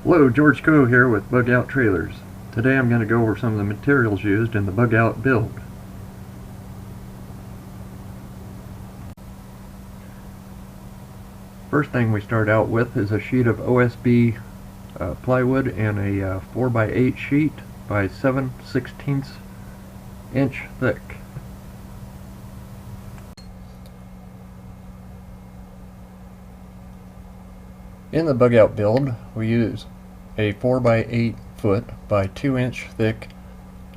Hello, George Coe here with Bug Out Trailers. Today I'm going to go over some of the materials used in the Bug Out build. First thing we start out with is a sheet of OSB plywood and a 4x8 sheet by 7/16 inch thick. In the Bug Out build, we use a 4x8 foot by 2 inch thick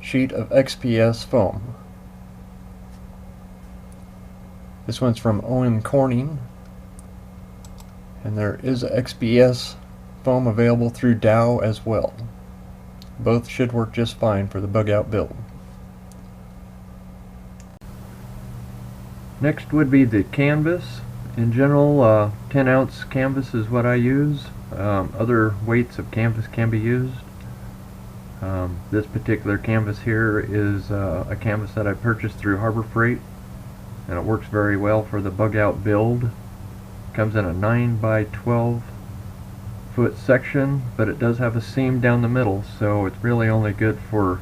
sheet of XPS foam. This one's from Owen Corning, and there is a XPS foam available through Dow as well. Both should work just fine for the Bug Out build. Next would be the canvas. In general, 10 ounce canvas is what I use. Other weights of canvas can be used. This particular canvas here is a canvas that I purchased through Harbor Freight, and it works very well for the Bug Out build. Comes in a 9 by 12 foot section, but it does have a seam down the middle, so it's really only good for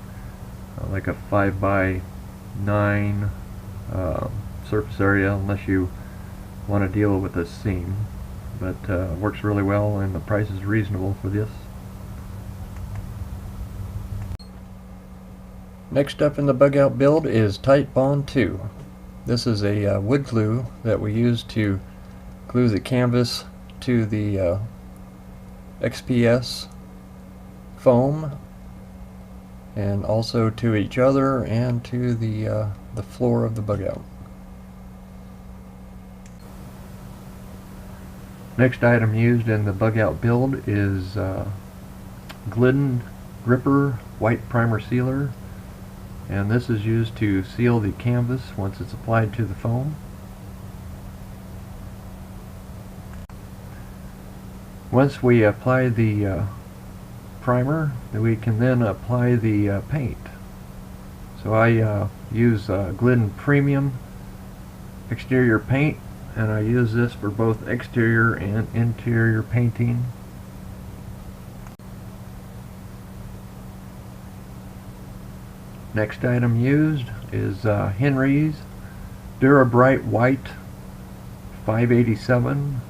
like a 5 by 9 surface area, unless you want to deal with a seam. But works really well, and the price is reasonable for this. Next up in the Bug Out build is Titebond 2. This is a wood glue that we use to glue the canvas to the XPS foam, and also to each other and to the floor of the Bug Out. Next item used in the Bug Out build is Glidden Gripper White Primer Sealer, and this is used to seal the canvas once it's applied to the foam. Once we apply the primer, we can then apply the paint. So I use Glidden Premium exterior paint, and I use this for both exterior and interior painting. Next item used is Henry's Dura-Bright White 587,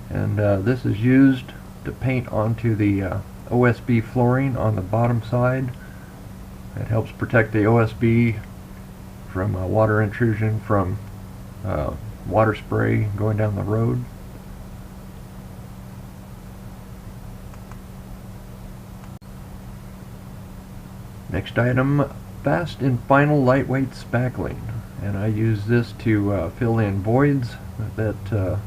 and this is used to paint onto the OSB flooring on the bottom side. It helps protect the OSB from water intrusion from water spray going down the road. Next item, Fast and Final Lightweight Spackling, and I use this to fill in voids that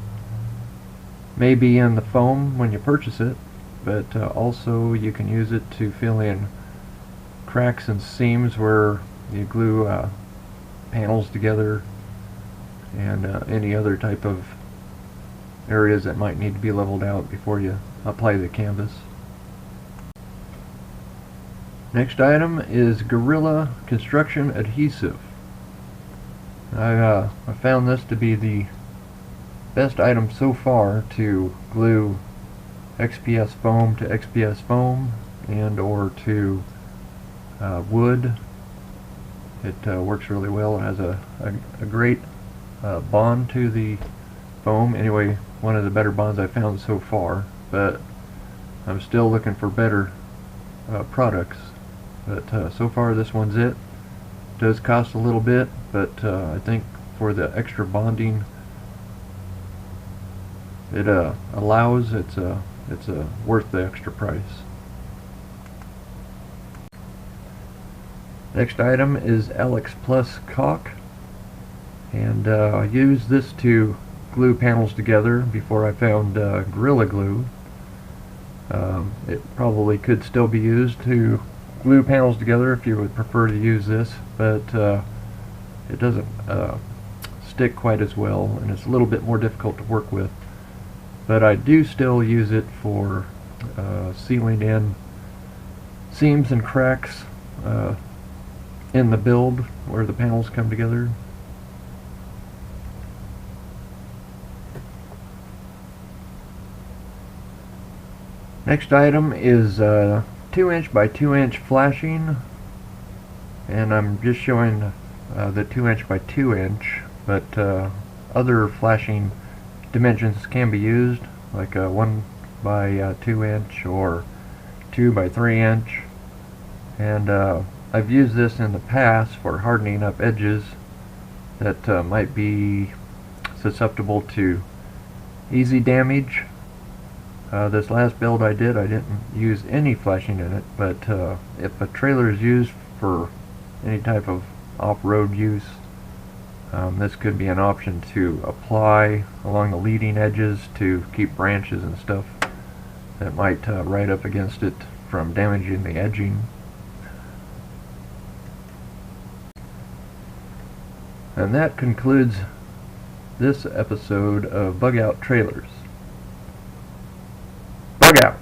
may be in the foam when you purchase it, but also you can use it to fill in cracks and seams where you glue panels together, and any other type of areas that might need to be leveled out before you apply the canvas. Next item is Gorilla Construction Adhesive. I found this to be the best item so far to glue XPS foam to XPS foam, and or to wood. It works really well. It has a great bond to the foam. Anyway, one of the better bonds I've found so far, but I'm still looking for better products. But so far this one's it. Does cost a little bit, but I think for the extra bonding it allows, it's worth the extra price. Next item is Alex Plus caulk, and I used this to glue panels together before I found Gorilla Glue. It probably could still be used to glue panels together if you would prefer to use this, but it doesn't stick quite as well, and it's a little bit more difficult to work with. But I do still use it for sealing in seams and cracks in the build where the panels come together. Next item is 2" by 2" flashing, and I'm just showing the 2" by 2", but other flashing dimensions can be used, like a 1 by 2" or 2 by 3". And I've used this in the past for hardening up edges that might be susceptible to easy damage. This last build I didn't use any flashing in it, but if a trailer is used for any type of off-road use, this could be an option to apply along the leading edges to keep branches and stuff that might ride up against it from damaging the edging. And that concludes this episode of Bug Out Trailers. Bug out!